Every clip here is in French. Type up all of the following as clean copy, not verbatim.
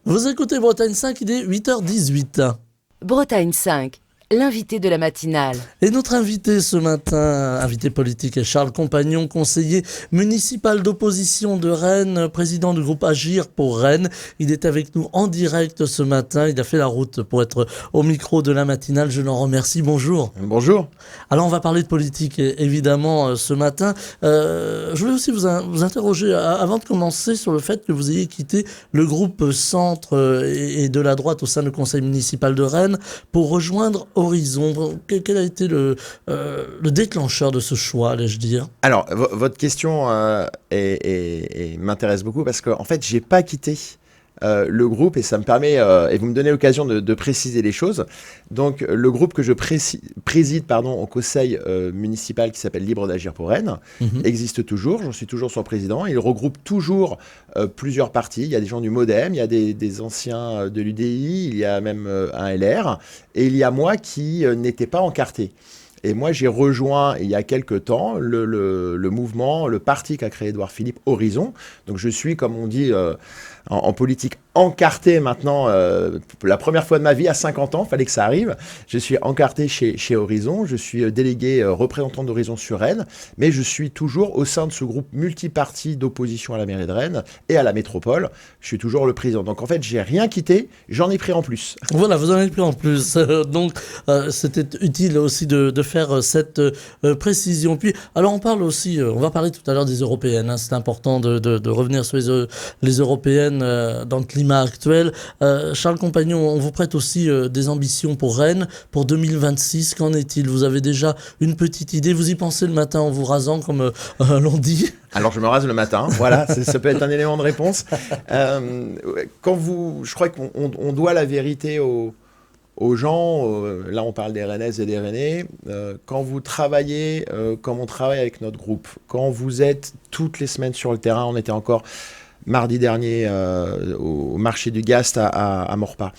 Vous écoutez Bretagne 5, il est 8h18. Bretagne 5, l'invité de la matinale. Et notre invité ce matin, invité politique, est Charles Compagnon, conseiller municipal d'opposition de Rennes, président du groupe Agir pour Rennes. Il est avec nous en direct ce matin. Il a fait la route pour être au micro de la matinale. Je l'en remercie. Bonjour. Bonjour. Alors on va parler de politique évidemment ce matin. Je voulais aussi vous interroger avant de commencer sur le fait que vous ayez quitté le groupe Centre et de la droite au sein du conseil municipal de Rennes pour rejoindre Horizon. Quel a été le déclencheur de ce choix, allais-je dire? Alors, votre question m'intéresse beaucoup parce qu'en fait, j'ai pas quitté le groupe et ça me permet, et vous me donnez l'occasion de préciser les choses. Donc, le groupe que je préside au conseil municipal qui s'appelle Libre d'Agir pour Rennes existe toujours. J'en suis toujours son président. Il regroupe toujours plusieurs partis. Il y a des gens du MoDem, il y a des anciens de l'UDI, il y a même un LR et il y a moi qui n'étais pas encarté. Et moi, j'ai rejoint il y a quelques temps le mouvement, le parti qu'a créé Édouard Philippe, Horizon. Donc, je suis, comme on dit en politique, encarté maintenant, la première fois de ma vie, à 50 ans, il fallait que ça arrive. Je suis encarté chez Horizon, je suis délégué représentant d'Horizon sur Rennes, mais je suis toujours au sein de ce groupe multiparti d'opposition à la mairie de Rennes et à la métropole. Je suis toujours le président. Donc, en fait, j'ai rien quitté, j'en ai pris en plus. Voilà, vous en avez pris en plus. Donc, c'était utile aussi de faire cette précision. Puis, alors on parle aussi, on va parler tout à l'heure des européennes. C'est important de revenir sur les européennes dans le climat actuel. Charles Compagnon, on vous prête aussi des ambitions pour Rennes, pour 2026. Qu'en est-il? Vous avez déjà une petite idée? Vous y pensez le matin en vous rasant, comme l'on dit? Alors, je me rase le matin, voilà, ça peut être un élément de réponse. Je crois qu'on doit la vérité aux gens, là on parle des Rennaises et des Rennais, quand vous travaillez comme on travaille avec notre groupe, quand vous êtes toutes les semaines sur le terrain, on était encore mardi dernier au marché du Gast à Maurepas,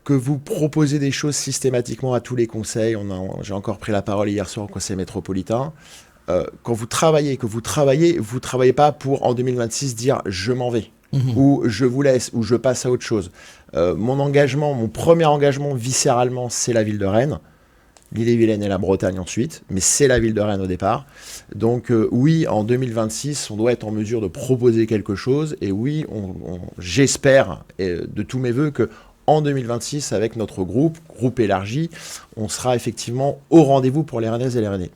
que vous proposez des choses systématiquement à tous les conseils, j'ai encore pris la parole hier soir au conseil métropolitain, quand vous travaillez, vous travaillez pas pour en 2026 dire je m'en vais. Ou je vous laisse, ou je passe à autre chose. Mon premier engagement viscéralement, c'est la ville de Rennes. L'Ille-et-Vilaine et la Bretagne ensuite, mais c'est la ville de Rennes au départ. Donc oui, en 2026, on doit être en mesure de proposer quelque chose. Et oui, j'espère de tous mes voeux que en 2026, avec notre groupe élargi, on sera effectivement au rendez-vous pour les Rennaises et les Rennais.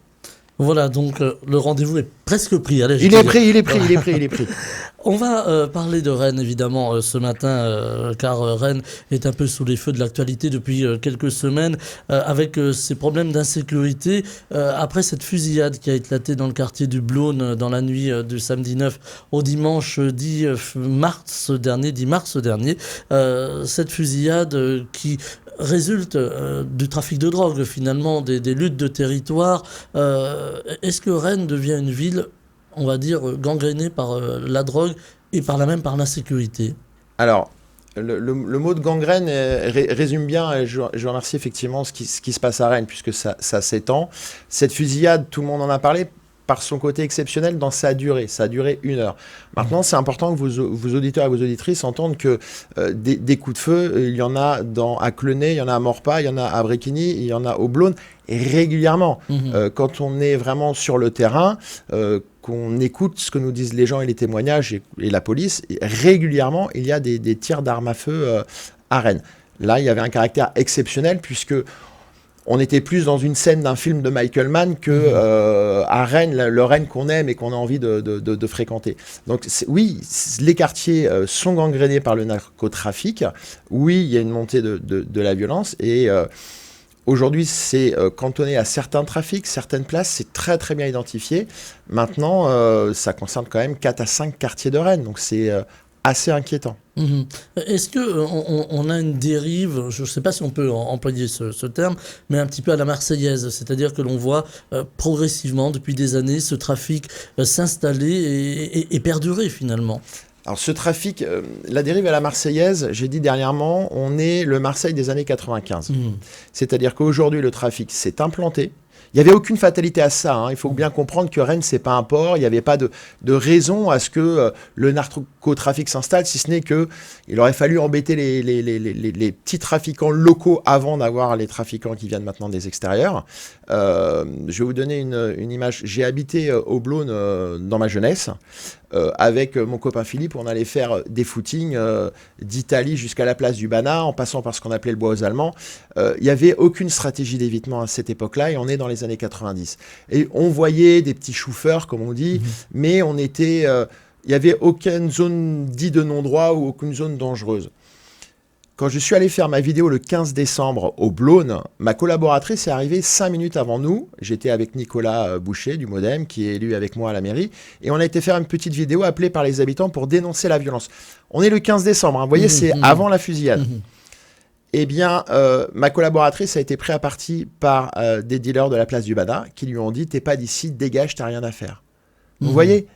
Voilà, donc le rendez-vous est presque pris. Allez, il est pris. On va parler de Rennes, évidemment, ce matin, car Rennes est un peu sous les feux de l'actualité depuis quelques semaines, avec ces problèmes d'insécurité. Après cette fusillade qui a éclaté dans le quartier du Blône dans la nuit du samedi 9 au dimanche 10 mars dernier, cette fusillade qui résulte du trafic de drogue, finalement, des luttes de territoire. Est-ce que Rennes devient une ville, on va dire, gangrénée par la drogue et par l'insécurité? Alors, le mot de gangrène résume bien, et je remercie effectivement ce qui se passe à Rennes, puisque ça s'étend. Cette fusillade, tout le monde en a parlé, par son côté exceptionnel dans sa durée. Ça a duré 1 heure. Maintenant, c'est important que vos auditeurs et vos auditrices entendent que des coups de feu, il y en a à Clenay, il y en a à Maurepas, il y en a à Bréquigny, il y en a au Blône, et régulièrement. Quand on est vraiment sur le terrain, qu'on écoute ce que nous disent les gens et les témoignages et la police, et régulièrement, il y a des tirs d'armes à feu à Rennes. Là, il y avait un caractère exceptionnel puisque on était plus dans une scène d'un film de Michael Mann que à Rennes, le Rennes qu'on aime et qu'on a envie de fréquenter. Donc oui, les quartiers sont gangrénés par le narcotrafic. Oui, il y a une montée de la violence et aujourd'hui, c'est cantonné à certains trafics, certaines places, c'est très très bien identifié. Maintenant, ça concerne quand même 4 à 5 quartiers de Rennes, donc c'est assez inquiétant. Est-ce qu'on a une dérive, je ne sais pas si on peut employer ce terme, mais un petit peu à la marseillaise, c'est-à-dire que l'on voit progressivement depuis des années ce trafic s'installer et perdurer finalement? Alors ce trafic, la dérive à la marseillaise, j'ai dit dernièrement, on est le Marseille des années 95. C'est-à-dire qu'aujourd'hui le trafic s'est implanté. Il n'y avait aucune fatalité à ça. Il faut bien comprendre que Rennes, c'est pas un port. Il n'y avait pas de raison à ce que le qu'au trafic s'installe, si ce n'est qu'il aurait fallu embêter les petits trafiquants locaux avant d'avoir les trafiquants qui viennent maintenant des extérieurs. Je vais vous donner une image. J'ai habité au Blône dans ma jeunesse. Avec mon copain Philippe, on allait faire des footings d'Italie jusqu'à la place du Banat, en passant par ce qu'on appelait le bois aux Allemands. Il n'y avait aucune stratégie d'évitement à cette époque-là, et on est dans les années 90. Et on voyait des petits chauffeurs, comme on dit, mais on était... il n'y avait aucune zone dite de non-droit ou aucune zone dangereuse. Quand je suis allé faire ma vidéo le 15 décembre au Blône, ma collaboratrice est arrivée 5 minutes avant nous. J'étais avec Nicolas Boucher du Modem, qui est élu avec moi à la mairie. Et on a été faire une petite vidéo appelée par les habitants pour dénoncer la violence. On est le 15 décembre, hein. Vous voyez, c'est avant la fusillade. Eh bien, ma collaboratrice a été prise à partie par des dealers de la place du Banat qui lui ont dit « T'es pas d'ici, dégage, t'as rien à faire ». Vous voyez ?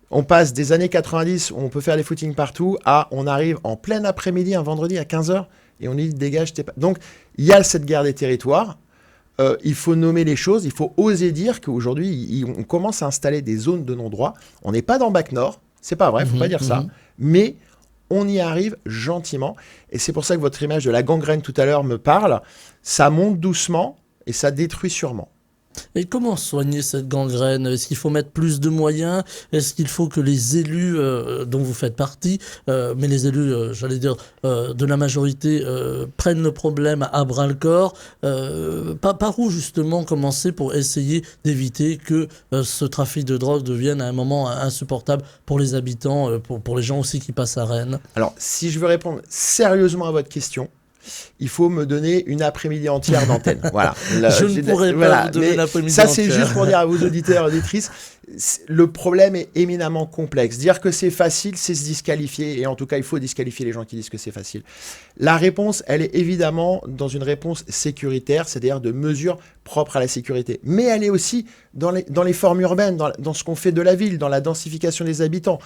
On passe des années 90 où on peut faire des footings partout à on arrive en plein après-midi, un vendredi à 15h, et on dit dégage, t'es pas... Donc, il y a cette guerre des territoires. Il faut nommer les choses. Il faut oser dire qu'aujourd'hui, on commence à installer des zones de non-droit. On n'est pas dans Bac Nord. C'est pas vrai, il ne faut pas dire ça. Mais on y arrive gentiment. Et c'est pour ça que votre image de la gangrène tout à l'heure me parle. Ça monte doucement et ça détruit sûrement. Et comment soigner cette gangrène? Est-ce qu'il faut mettre plus de moyens? Est-ce qu'il faut que les élus dont vous faites partie, mais les élus, j'allais dire, de la majorité, prennent le problème à bras-le-corps? Par où justement commencer pour essayer d'éviter que ce trafic de drogue devienne à un moment insupportable pour les habitants, pour les gens aussi qui passent à Rennes? Alors, si je veux répondre sérieusement à votre question, il faut me donner une après-midi entière d'antenne. Voilà. Je ne pourrais pas vous donner l'après-midi entière. Ça, c'est juste pour dire à vos auditeurs et auditrices, le problème est éminemment complexe. Dire que c'est facile, c'est se disqualifier. Et en tout cas, il faut disqualifier les gens qui disent que c'est facile. La réponse, elle est évidemment dans une réponse sécuritaire, c'est-à-dire de mesures propres à la sécurité. Mais elle est aussi dans les formes urbaines, dans ce qu'on fait de la ville, dans la densification des habitants.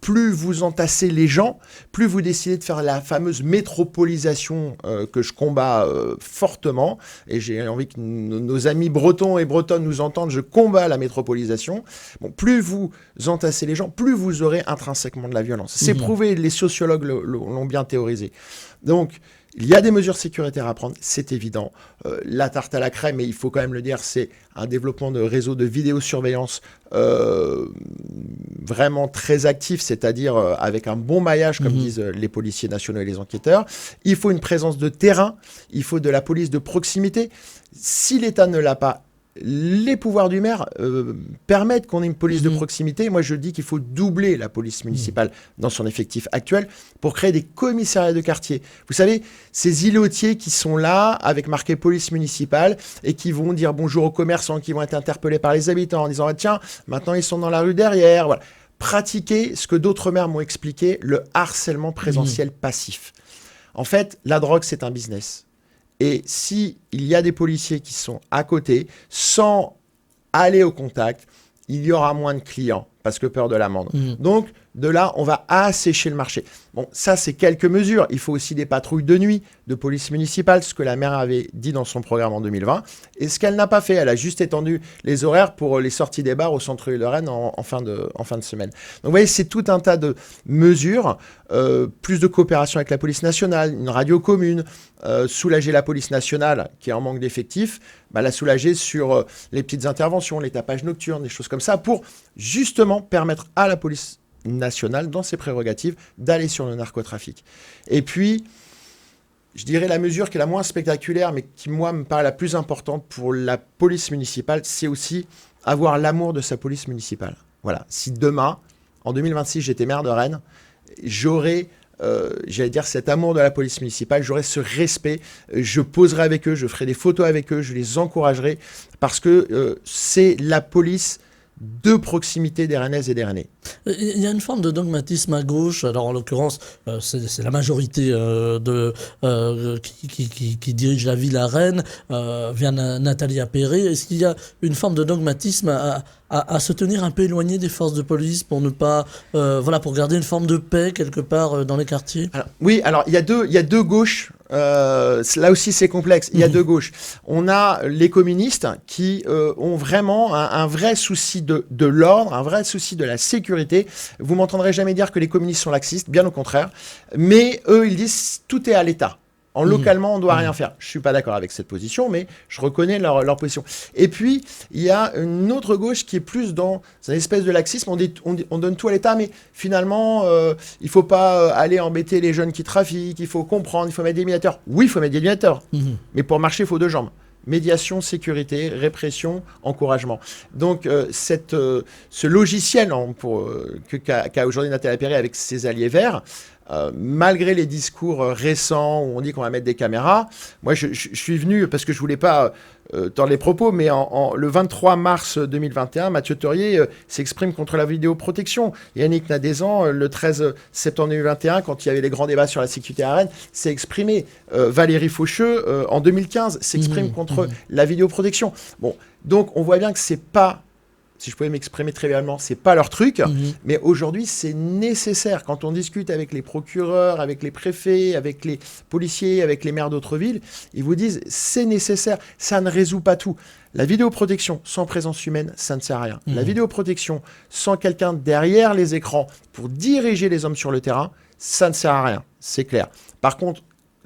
Plus vous entassez les gens, plus vous décidez de faire la fameuse métropolisation que je combats fortement. Et j'ai envie que nos amis bretons et bretonnes nous entendent. Je combats la métropolisation. Bon, plus vous entassez les gens, plus vous aurez intrinsèquement de la violence. C'est prouvé, les sociologues l'ont bien théorisé. Donc, il y a des mesures sécuritaires à prendre, c'est évident. La tarte à la crème, et il faut quand même le dire, c'est un développement de réseaux de vidéosurveillance vraiment très actif, c'est-à-dire avec un bon maillage, comme disent les policiers nationaux et les enquêteurs. Il faut une présence de terrain, il faut de la police de proximité. Si l'État ne l'a pas, les pouvoirs du maire permettent qu'on ait une police de proximité. Moi, je dis qu'il faut doubler la police municipale dans son effectif actuel pour créer des commissariats de quartier. Vous savez, ces îlotiers qui sont là avec marqué police municipale et qui vont dire bonjour aux commerçants qui vont être interpellés par les habitants en disant ah, tiens, maintenant ils sont dans la rue derrière. Voilà. Pratiquer ce que d'autres maires m'ont expliqué, le harcèlement présentiel passif. En fait, la drogue, c'est un business. Et s'il y a des policiers qui sont à côté, sans aller au contact, il y aura moins de clients, parce que peur de l'amende. Donc, de là, on va assécher le marché. Bon, ça, c'est quelques mesures. Il faut aussi des patrouilles de nuit de police municipale, ce que la maire avait dit dans son programme en 2020. Et ce qu'elle n'a pas fait, elle a juste étendu les horaires pour les sorties des bars au centre-ville de Rennes en fin de semaine. Donc, vous voyez, c'est tout un tas de mesures. Plus de coopération avec la police nationale, une radio commune, soulager la police nationale qui est en manque d'effectifs, la soulager sur les petites interventions, les tapages nocturnes, des choses comme ça, pour justement permettre à la police nationale, dans ses prérogatives, d'aller sur le narcotrafic. Et puis, je dirais la mesure qui est la moins spectaculaire, mais qui, moi, me paraît la plus importante pour la police municipale, c'est aussi avoir l'amour de sa police municipale. Voilà. Si demain, en 2026, j'étais maire de Rennes, j'aurais, j'allais dire, cet amour de la police municipale, j'aurais ce respect, je poserai avec eux, je ferai des photos avec eux, je les encouragerai, parce que c'est la police de proximité des Rennaises et des Rennais. Il y a une forme de dogmatisme à gauche, alors en l'occurrence c'est la majorité qui dirige la ville à Rennes, via Nathalie Appéré. Est-ce qu'il y a une forme de dogmatisme à se tenir un peu éloigné des forces de police pour ne pas, pour garder une forme de paix quelque part dans les quartiers? Alors, oui, alors il y a deux gauches Là aussi, c'est complexe. Il y a deux gauches. On a les communistes qui ont vraiment un vrai souci de l'ordre, un vrai souci de la sécurité. Vous m'entendrez jamais dire que les communistes sont laxistes, bien au contraire. Mais eux, ils disent tout est à l'État. Localement, on ne doit rien faire. Je ne suis pas d'accord avec cette position, mais je reconnais leur position. Et puis, il y a une autre gauche qui est plus dans une espèce de laxisme. On donne tout à l'État, mais finalement, il ne faut pas aller embêter les jeunes qui trafiquent, il faut comprendre, il faut mettre des médiateurs. Oui, il faut mettre des médiateurs, mais pour marcher, il faut deux jambes. Médiation, sécurité, répression, encouragement. Donc, ce logiciel qu'a aujourd'hui Nathalie Appéré avec ses alliés verts, malgré les discours récents où on dit qu'on va mettre des caméras, moi je suis venu, parce que je voulais pas tordre les propos, mais le 23 mars 2021, Mathieu Thaurier s'exprime contre la vidéoprotection. Yannick Nadezan, le 13 septembre 2021, quand il y avait les grands débats sur la sécurité à Rennes, s'est exprimé. Valérie Faucheux, en 2015, s'exprime contre la vidéoprotection. Bon, donc on voit bien que c'est pas, si je pouvais m'exprimer trivialement, c'est pas leur truc, mais aujourd'hui c'est nécessaire. Quand on discute avec les procureurs, avec les préfets, avec les policiers, avec les maires d'autres villes, ils vous disent c'est nécessaire, ça ne résout pas tout. La vidéoprotection sans présence humaine, ça ne sert à rien. La vidéoprotection sans quelqu'un derrière les écrans pour diriger les hommes sur le terrain, ça ne sert à rien, c'est clair. Par contre,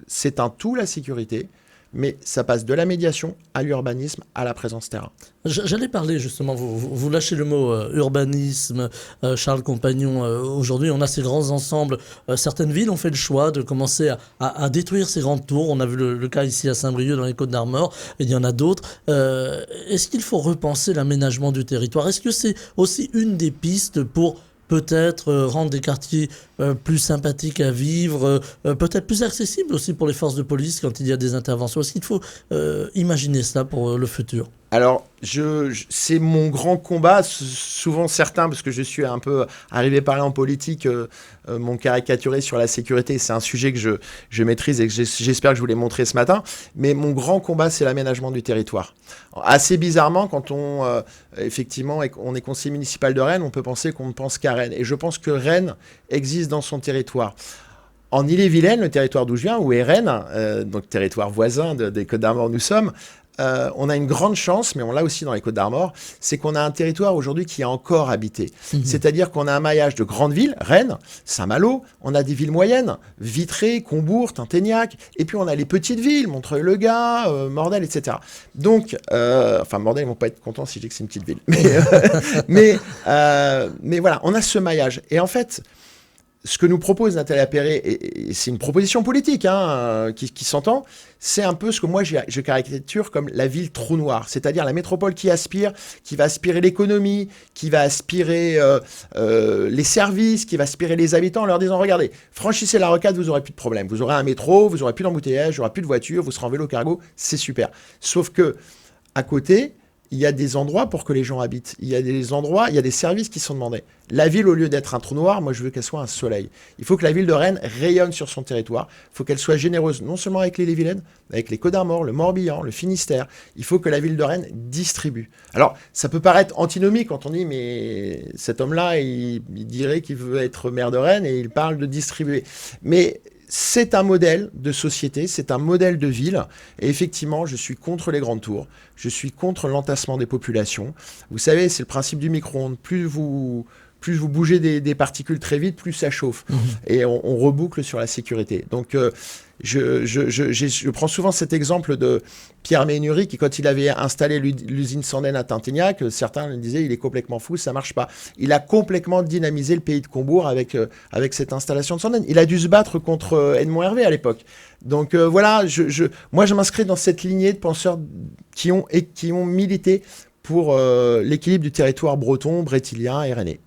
c'est un tout, la sécurité. Mais ça passe de la médiation à l'urbanisme, à la présence terrain. J'allais parler justement, vous lâchez le mot urbanisme, Charles Compagnon. Aujourd'hui, on a ces grands ensembles. Certaines villes ont fait le choix de commencer à détruire ces grandes tours. On a vu le cas ici à Saint-Brieuc, dans les Côtes-d'Armor, et il y en a d'autres. Est-ce qu'il faut repenser l'aménagement du territoire? Est-ce que c'est aussi une des pistes pour peut-être rendre des quartiers plus sympathiques à vivre, peut-être plus accessibles aussi pour les forces de police quand il y a des interventions? Est-ce qu'il faut imaginer ça pour le futur? Alors, c'est mon grand combat. Souvent, certains, parce que je suis un peu arrivé par là en politique, m'ont caricaturé sur la sécurité. C'est un sujet que je maîtrise et que j'espère que je vous l'ai montré ce matin. Mais mon grand combat, c'est l'aménagement du territoire. Assez bizarrement, quand effectivement, on est conseiller municipal de Rennes, on peut penser qu'on ne pense qu'à Rennes. Et je pense que Rennes existe dans son territoire. En Ille-et-Vilaine, le territoire d'où je viens, où est Rennes, donc territoire voisin des Côtes-d'Armor où nous sommes, on a une grande chance, mais on l'a aussi dans les Côtes-d'Armor, c'est qu'on a un territoire aujourd'hui qui est encore habité. C'est-à-dire qu'on a un maillage de grandes villes, Rennes, Saint-Malo, on a des villes moyennes, Vitré, Combourg, Tinténiac, et puis on a les petites villes, Montreuil-le-Gard, Mordel, etc. Donc, Mordel, ils vont pas être contents si je dis que c'est une petite ville. Mais voilà, on a ce maillage. Et en fait, ce que nous propose Nathalie Appéré, et c'est une proposition politique qui s'entend, c'est un peu ce que moi je caricature comme la ville trou noir, c'est-à-dire la métropole qui va aspirer l'économie, qui va aspirer les services, qui va aspirer les habitants en leur disant regardez, franchissez la rocade, vous n'aurez plus de problème, vous aurez un métro, vous n'aurez plus d'embouteillage, vous n'aurez plus de voitures, vous serez en vélo cargo, c'est super. Sauf que à côté, il y a des endroits pour que les gens habitent. Il y a des endroits, il y a des services qui sont demandés. La ville, au lieu d'être un trou noir, moi je veux qu'elle soit un soleil. Il faut que la ville de Rennes rayonne sur son territoire. Il faut qu'elle soit généreuse, non seulement avec l'Ille-et-Vilaine, mais avec les Côtes-d'Armor, le Morbihan, le Finistère. Il faut que la ville de Rennes distribue. Alors, ça peut paraître antinomique quand on dit, mais cet homme-là, il dirait qu'il veut être maire de Rennes et il parle de distribuer. Mais c'est un modèle de société, c'est un modèle de ville. Et effectivement, je suis contre les grandes tours. Je suis contre l'entassement des populations. Vous savez, c'est le principe du micro-ondes. Plus vous bougez des particules très vite, plus ça chauffe. Et on reboucle sur la sécurité. Donc, je prends souvent cet exemple de Pierre Ménury qui, quand il avait installé l'usine Sanden à Tinténiac, certains lui disaient il est complètement fou, ça marche pas. Il a complètement dynamisé le pays de Combourg avec cette installation de Sanden. Il a dû se battre contre Edmond Hervé à l'époque. Donc voilà, moi je m'inscris dans cette lignée de penseurs qui ont milité pour l'équilibre du territoire breton, brétilien et rennais.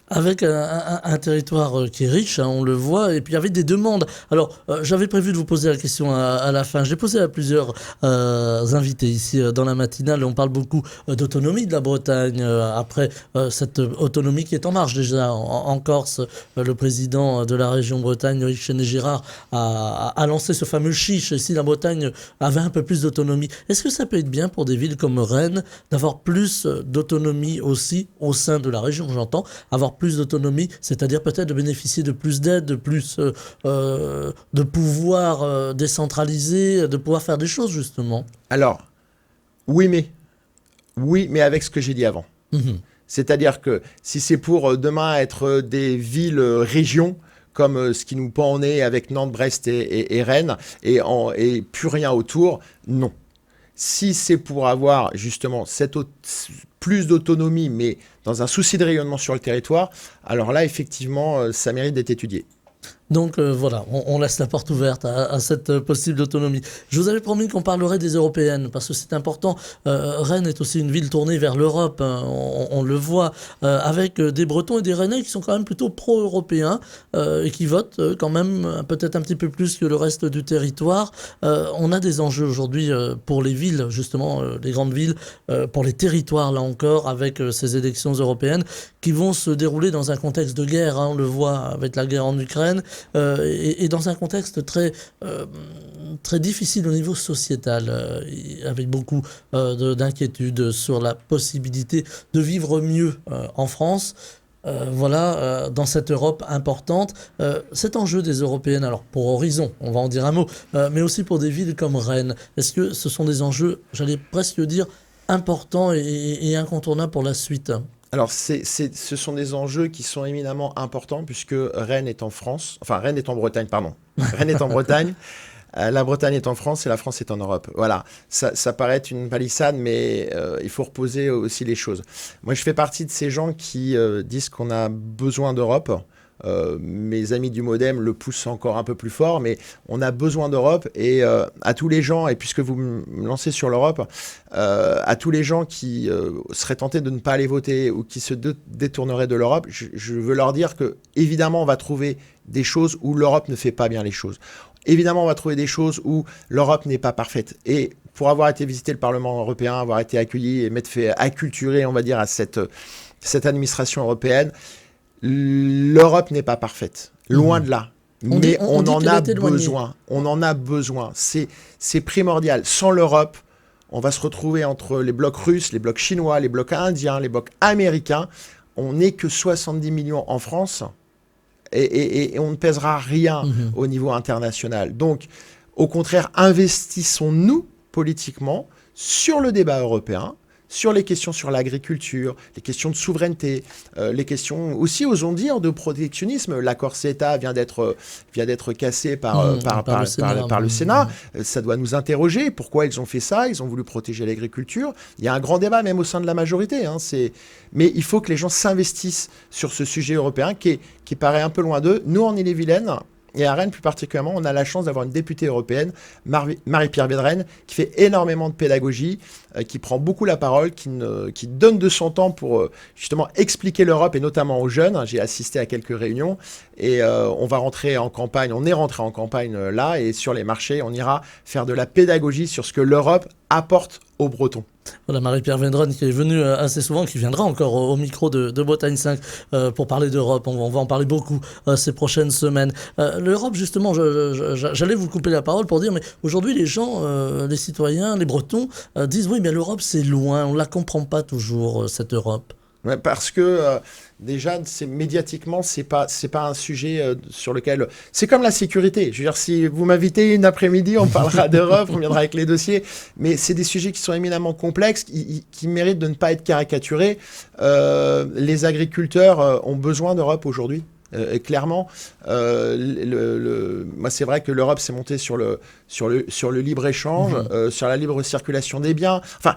Avec un territoire qui est riche, on le voit, et puis avec des demandes. Alors, j'avais prévu de vous poser la question à la fin. J'ai posé à plusieurs invités ici dans la matinale. On parle beaucoup d'autonomie de la Bretagne. Après cette autonomie qui est en marche déjà en Corse, le président de la région Bretagne, Loïc Chenet-Girard, a lancé ce fameux chiche. Et si la Bretagne avait un peu plus d'autonomie, est-ce que ça peut être bien pour des villes comme Rennes d'avoir plus d'autonomie aussi au sein de la région, j'entends, avoir plus d'autonomie, c'est-à-dire peut-être de bénéficier de plus d'aide, de plus de pouvoir décentraliser, de pouvoir faire des choses justement. Alors, oui, mais avec ce que j'ai dit avant. Mhm. C'est-à-dire que si c'est pour demain être des villes-régions, comme ce qui nous pend au nez avec Nantes, Brest et Rennes, et plus rien autour, non. Si c'est pour avoir justement plus d'autonomie, mais dans un souci de rayonnement sur le territoire, alors là, effectivement, ça mérite d'être étudié. Donc voilà, on laisse la porte ouverte à cette possible autonomie. Je vous avais promis qu'on parlerait des européennes, parce que c'est important. Rennes est aussi une ville tournée vers l'Europe, hein, on le voit, avec des Bretons et des Rennais qui sont quand même plutôt pro-européens, et qui votent quand même peut-être un petit peu plus que le reste du territoire. On a des enjeux aujourd'hui pour les villes, justement, les grandes villes, pour les territoires, là encore, avec ces élections européennes, qui vont se dérouler dans un contexte de guerre, hein, on le voit avec la guerre en Ukraine, et dans un contexte très difficile au niveau sociétal, avec beaucoup d'inquiétudes sur la possibilité de vivre mieux en France. Dans cette Europe importante, cet enjeu des européennes, alors pour Horizon, on va en dire un mot, mais aussi pour des villes comme Rennes, est-ce que ce sont des enjeux, j'allais presque dire, importants et incontournables pour la suite? Alors, ce sont des enjeux qui sont éminemment importants puisque Rennes est en France, enfin Rennes est en Bretagne, pardon. Rennes est en Bretagne, la Bretagne est en France et la France est en Europe. Voilà, ça paraît être une palissade, mais il faut reposer aussi les choses. Moi, je fais partie de ces gens qui disent qu'on a besoin d'Europe. Mes amis du Modem le poussent encore un peu plus fort, mais on a besoin d'Europe et à tous les gens, et puisque vous me lancez sur l'Europe, à tous les gens qui seraient tentés de ne pas aller voter ou qui se détourneraient de l'Europe, je veux leur dire que évidemment on va trouver des choses où l'Europe ne fait pas bien les choses. Évidemment on va trouver des choses où l'Europe n'est pas parfaite. Et pour avoir été visiter le Parlement européen, avoir été accueilli et m'être fait acculturer, on va dire, à cette administration européenne, l'Europe n'est pas parfaite, loin de là. Mais on en a besoin. On en a besoin. C'est primordial. Sans l'Europe, on va se retrouver entre les blocs russes, les blocs chinois, les blocs indiens, les blocs américains. On n'est que 70 millions en France et on ne pèsera rien au niveau international. Donc, au contraire, investissons-nous politiquement sur le débat européen, sur les questions sur l'agriculture, les questions de souveraineté, les questions aussi, osons dire, de protectionnisme. L'accord CETA vient d'être cassé par le Sénat. Ça doit nous interroger. Pourquoi ils ont fait ça? Ils ont voulu protéger l'agriculture. Il y a un grand débat même au sein de la majorité. Hein. Mais il faut que les gens s'investissent sur ce sujet européen qui paraît un peu loin d'eux. Nous, en Ille-et-Vilaine, et à Rennes plus particulièrement, on a la chance d'avoir une députée européenne, Marie-Pierre Védrenne, qui fait énormément de pédagogie, qui prend beaucoup la parole, qui donne de son temps pour justement expliquer l'Europe et notamment aux jeunes. J'ai assisté à quelques réunions et on va rentrer en campagne, on est rentré en campagne là et sur les marchés, on ira faire de la pédagogie sur ce que l'Europe apporte aux Bretons. Voilà, Marie-Pierre Védrenne qui est venue assez souvent, qui viendra encore au micro de Bretagne 5 pour parler d'Europe. On va en parler beaucoup ces prochaines semaines. L'Europe, justement, j'allais vous couper la parole pour dire, mais aujourd'hui, les gens, les citoyens, les Bretons, disent, oui, mais l'Europe, c'est loin, on ne la comprend pas toujours, cette Europe. Ouais, parce que déjà, médiatiquement, c'est pas un sujet sur lequel... C'est comme la sécurité. Je veux dire, si vous m'invitez une après-midi, on parlera d'Europe, on viendra avec les dossiers. Mais c'est des sujets qui sont éminemment complexes, qui méritent de ne pas être caricaturés. Les agriculteurs ont besoin d'Europe aujourd'hui. Et clairement, moi c'est vrai que l'Europe s'est montée sur le libre-échange, sur la libre circulation des biens. Enfin,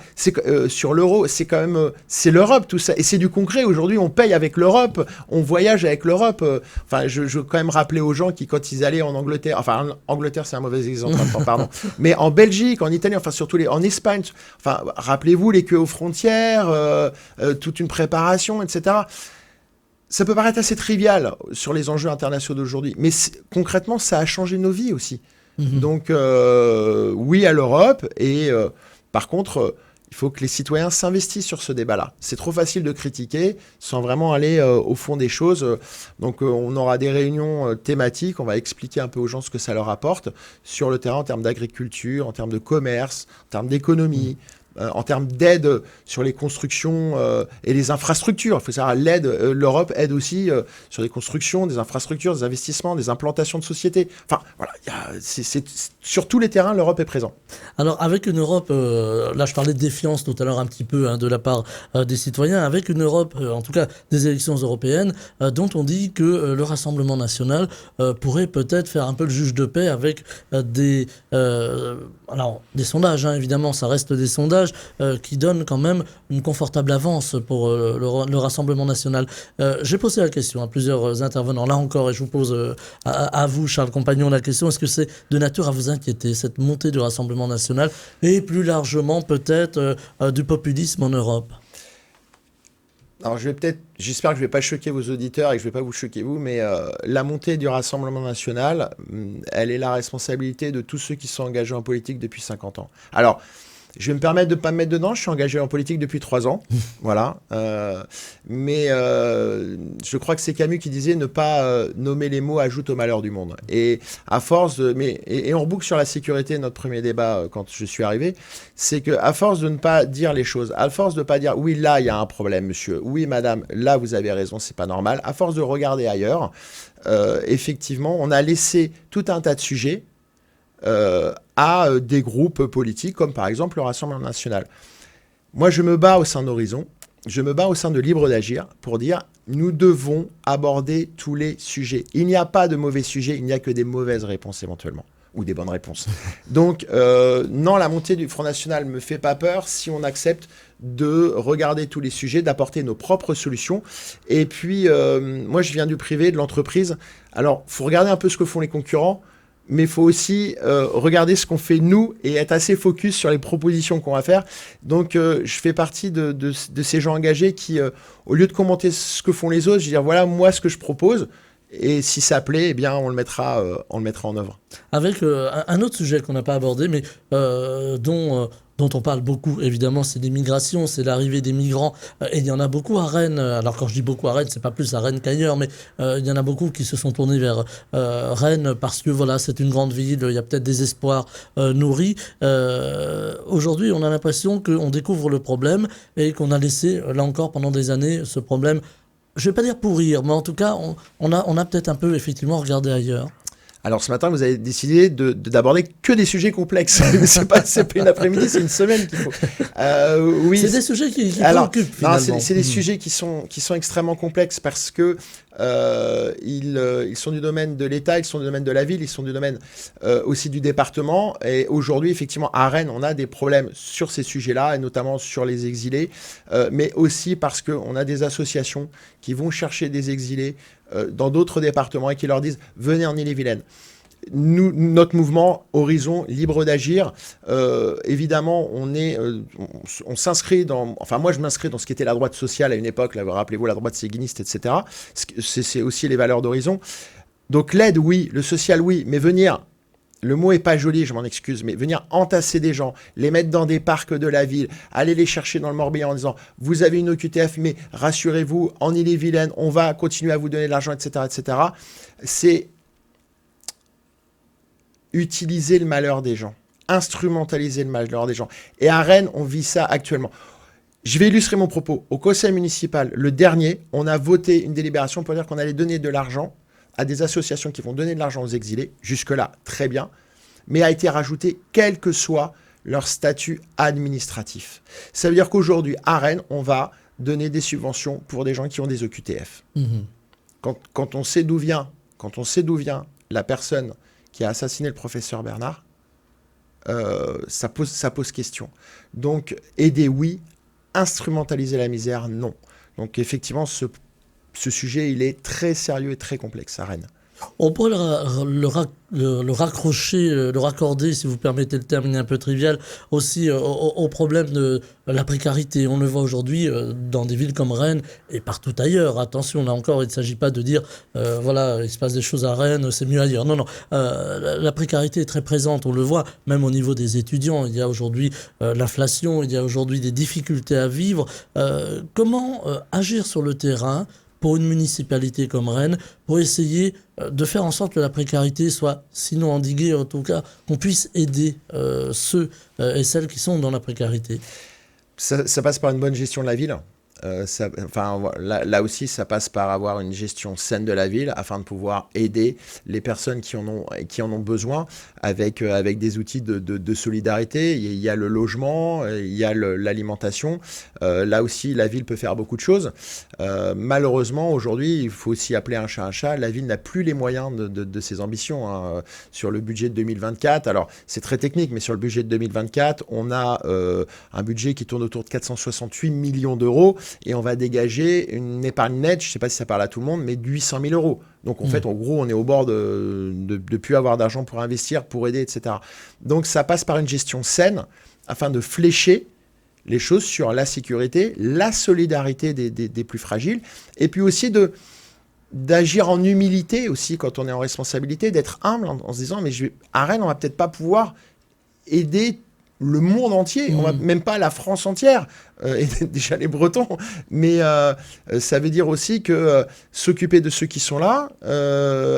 sur l'euro, c'est quand même c'est l'Europe tout ça, et c'est du concret. Aujourd'hui, on paye avec l'Europe, on voyage avec l'Europe. Enfin, je veux quand même rappeler aux gens qui, quand ils allaient en Angleterre, enfin en Angleterre c'est un mauvais exemple, pardon, mais en Belgique, en Italie, enfin surtout en Espagne. Enfin, rappelez-vous les queues aux frontières, toute une préparation, etc. Ça peut paraître assez trivial sur les enjeux internationaux d'aujourd'hui, mais concrètement, ça a changé nos vies aussi. Donc, oui à l'Europe, et par contre, il faut que les citoyens s'investissent sur ce débat-là. C'est trop facile de critiquer sans vraiment aller au fond des choses. Donc, on aura des réunions thématiques, on va expliquer un peu aux gens ce que ça leur apporte sur le terrain en termes d'agriculture, en termes de commerce, en termes d'économie. en termes d'aide sur les constructions et les infrastructures. Il faut savoir, l'Europe aide aussi sur les constructions, des infrastructures, des investissements, des implantations de sociétés. Enfin, voilà, sur tous les terrains, l'Europe est présente. Alors, avec une Europe, là je parlais de défiance tout à l'heure un petit peu de la part des citoyens, avec une Europe, en tout cas des élections européennes, dont on dit que le Rassemblement national pourrait peut-être faire un peu le juge de paix avec alors, des sondages, évidemment, ça reste des sondages qui donnent quand même une confortable avance pour le Rassemblement national. J'ai posé la question à plusieurs intervenants, là encore, et je vous pose à vous, Charles Compagnon, la question, est-ce que c'est de nature à vous inquiéter, cette montée du Rassemblement national, et plus largement peut-être du populisme en Europe ? Alors j'espère que je ne vais pas choquer vos auditeurs et que je ne vais pas vous choquer vous, mais la montée du Rassemblement national, elle est la responsabilité de tous ceux qui sont engagés en politique depuis 50 ans. Alors, je vais me permettre de ne pas me mettre dedans, je suis engagé en politique depuis 3 ans, voilà. Mais je crois que c'est Camus qui disait ne pas nommer les mots ajoute au malheur du monde. Et à force de... Et on reboucle sur la sécurité, notre premier débat quand je suis arrivé, c'est qu'à force de ne pas dire les choses, à force de ne pas dire oui là il y a un problème monsieur, oui madame, là vous avez raison, c'est pas normal, à force de regarder ailleurs, effectivement on a laissé tout un tas de sujets à des groupes politiques comme par exemple le Rassemblement national. Moi je me bats au sein d'Horizon, je me bats au sein de Libre d'Agir pour dire nous devons aborder tous les sujets. Il n'y a pas de mauvais sujets, il n'y a que des mauvaises réponses éventuellement, ou des bonnes réponses. Donc non, la montée du Front National ne me fait pas peur si on accepte de regarder tous les sujets, d'apporter nos propres solutions. Et puis moi je viens du privé, de l'entreprise, alors il faut regarder un peu ce que font les concurrents, mais il faut aussi regarder ce qu'on fait nous et être assez focus sur les propositions qu'on va faire. Donc je fais partie de ces gens engagés qui, au lieu de commenter ce que font les autres, je vais dire voilà moi ce que je propose. Et si ça plaît, eh bien, on le mettra en œuvre. Avec un autre sujet qu'on n'a pas abordé, mais dont on parle beaucoup, évidemment, c'est des migrations, c'est l'arrivée des migrants. Et il y en a beaucoup à Rennes. Alors, quand je dis beaucoup à Rennes, c'est pas plus à Rennes qu'ailleurs, mais il y en a beaucoup qui se sont tournés vers Rennes parce que, voilà, c'est une grande ville, il y a peut-être des espoirs nourris. Aujourd'hui, on a l'impression qu'on découvre le problème et qu'on a laissé, là encore, pendant des années, ce problème, je ne vais pas dire pourrir, mais en tout cas, on a peut-être un peu, effectivement, regardé ailleurs. Alors ce matin, vous avez décidé d'aborder que des sujets complexes. c'est pas une après-midi, c'est une semaine qu'il faut. Oui. C'est des sujets qui préoccupent finalement. C'est des sujets qui sont extrêmement complexes parce que ils sont du domaine de l'État, ils sont du domaine de la ville, ils sont du domaine aussi du département. Et aujourd'hui, effectivement, à Rennes, on a des problèmes sur ces sujets-là, et notamment sur les exilés, mais aussi parce qu'on a des associations qui vont chercher des exilés dans d'autres départements et qui leur disent « venez en Ille-et-Vilaine ». Notre mouvement Horizon Libre d'Agir, évidemment, on s'inscrit dans... Enfin, moi, je m'inscris dans ce qui était la droite sociale à une époque, là, rappelez-vous, la droite séguiniste, etc. C'est aussi les valeurs d'Horizon. Donc l'aide, oui, le social, oui, mais venir... Le mot est pas joli, je m'en excuse, mais venir entasser des gens, les mettre dans des parcs de la ville, aller les chercher dans le Morbihan en disant « Vous avez une OQTF, mais rassurez-vous, en Ille-et-Vilaine, on va continuer à vous donner de l'argent, etc. etc. » C'est utiliser le malheur des gens, instrumentaliser le malheur des gens. Et à Rennes, on vit ça actuellement. Je vais illustrer mon propos. Au conseil municipal, le dernier, on a voté une délibération pour dire qu'on allait donner de l'argent à des associations qui vont donner de l'argent aux exilés, jusque-là, très bien, mais a été rajouté quel que soit leur statut administratif. Ça veut dire qu'aujourd'hui, à Rennes, on va donner des subventions pour des gens qui ont des OQTF. Quand on sait d'où vient la personne qui a assassiné le professeur Bernard, ça pose question. Donc, aider, oui, instrumentaliser la misère, non. Donc, effectivement, ce sujet, il est très sérieux et très complexe à Rennes. On pourrait le raccrocher, le raccorder, si vous permettez le terme un peu trivial, aussi au problème de la précarité. On le voit aujourd'hui dans des villes comme Rennes et partout ailleurs. Attention, là encore, il ne s'agit pas de dire, voilà, il se passe des choses à Rennes, c'est mieux ailleurs. Non, non, la précarité est très présente, on le voit, même au niveau des étudiants. Il y a aujourd'hui l'inflation, il y a aujourd'hui des difficultés à vivre. Comment agir sur le terrain pour une municipalité comme Rennes, pour essayer de faire en sorte que la précarité soit, sinon endiguée, en tout cas, qu'on puisse aider ceux et celles qui sont dans la précarité? Ça passe par une bonne gestion de la ville. Là aussi, ça passe par avoir une gestion saine de la ville afin de pouvoir aider les personnes qui en ont besoin avec des outils de solidarité. Il y a le logement, il y a l'alimentation. Là aussi, la ville peut faire beaucoup de choses. Malheureusement, aujourd'hui, il faut aussi appeler un chat un chat. La ville n'a plus les moyens de ses ambitions, hein. Sur le budget de 2024, alors c'est très technique, mais sur le budget de 2024, on a un budget qui tourne autour de 468 millions d'euros. Et on va dégager une épargne nette, je ne sais pas si ça parle à tout le monde, mais de 800 000 euros. Donc en fait, en gros, on est au bord de plus avoir d'argent pour investir, pour aider, etc. Donc ça passe par une gestion saine afin de flécher les choses sur la sécurité, la solidarité des plus fragiles, et puis aussi d'agir en humilité aussi quand on est en responsabilité, d'être humble en se disant, mais à Rennes, on va peut-être pas pouvoir aider le monde entier, on va même pas la France entière, et déjà les Bretons, mais ça veut dire aussi que s'occuper de ceux qui sont là,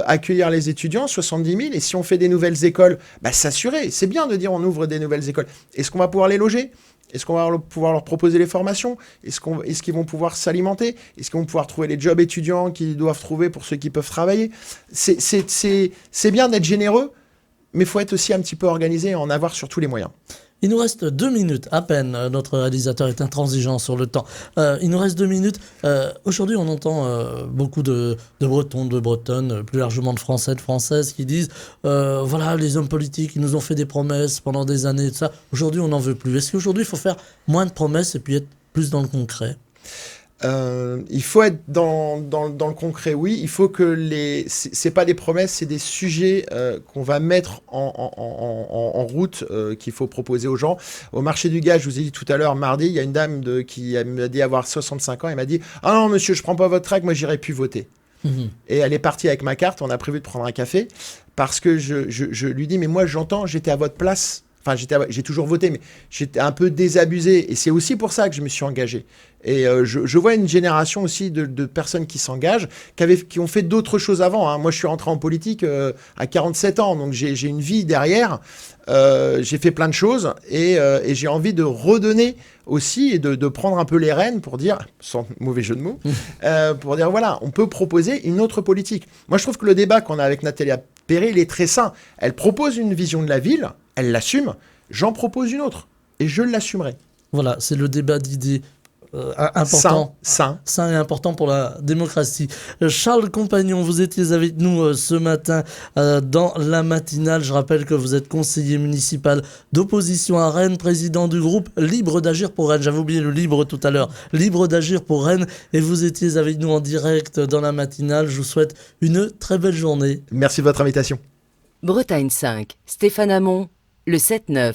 accueillir les étudiants, 70 000, et si on fait des nouvelles écoles, s'assurer, c'est bien de dire on ouvre des nouvelles écoles, est-ce qu'on va pouvoir les loger ? Est-ce qu'on va pouvoir leur proposer les formations ? Est-ce qu'ils vont pouvoir s'alimenter ? Est-ce qu'ils vont pouvoir trouver les jobs étudiants qu'ils doivent trouver pour ceux qui peuvent travailler ? C'est bien d'être généreux, mais il faut être aussi un petit peu organisé et en avoir surtout les moyens. Il nous reste 2 minutes à peine. Notre réalisateur est intransigeant sur le temps. Il nous reste 2 minutes. Aujourd'hui, on entend beaucoup de Bretons, de Bretonnes, plus largement de Français, de Françaises qui disent voilà, les hommes politiques, ils nous ont fait des promesses pendant des années, tout ça. Aujourd'hui, on n'en veut plus. Est-ce qu'aujourd'hui, il faut faire moins de promesses et puis être plus dans le concret ? Il faut être dans le concret, oui. Il faut que c'est pas des promesses, c'est des sujets qu'on va mettre en route, qu'il faut proposer aux gens. Au marché du gaz, je vous ai dit tout à l'heure, mardi, il y a une dame qui m'a dit avoir 65 ans. Elle m'a dit « Ah non, monsieur, je prends pas votre tract, moi, j'irai plus voter. » Et elle est partie avec ma carte. On a prévu de prendre un café parce que je lui dis « Mais moi, j'entends, j'étais à votre place. » Enfin, j'ai toujours voté, mais j'étais un peu désabusé. Et c'est aussi pour ça que je me suis engagé. Et je vois une génération aussi de personnes qui s'engagent, qui ont fait d'autres choses avant, hein. Moi, je suis rentré en politique à 47 ans, donc j'ai une vie derrière. J'ai fait plein de choses et j'ai envie de redonner aussi et de prendre un peu les rênes pour dire, sans mauvais jeu de mots, pour dire voilà, on peut proposer une autre politique. Moi, je trouve que le débat qu'on a avec Nathalie Perret, il est très sain. Elle propose une vision de la ville, elle l'assume, j'en propose une autre et je l'assumerai. Voilà, c'est le débat d'idées important, sain et important pour la démocratie. Charles Compagnon, vous étiez avec nous ce matin dans la matinale. Je rappelle que vous êtes conseiller municipal d'opposition à Rennes, président du groupe Libre d'Agir pour Rennes. J'avais oublié le libre tout à l'heure. Libre d'Agir pour Rennes. Et vous étiez avec nous en direct dans la matinale. Je vous souhaite une très belle journée. Merci de votre invitation. Bretagne 5, Stéphane Hamon, le 7-9.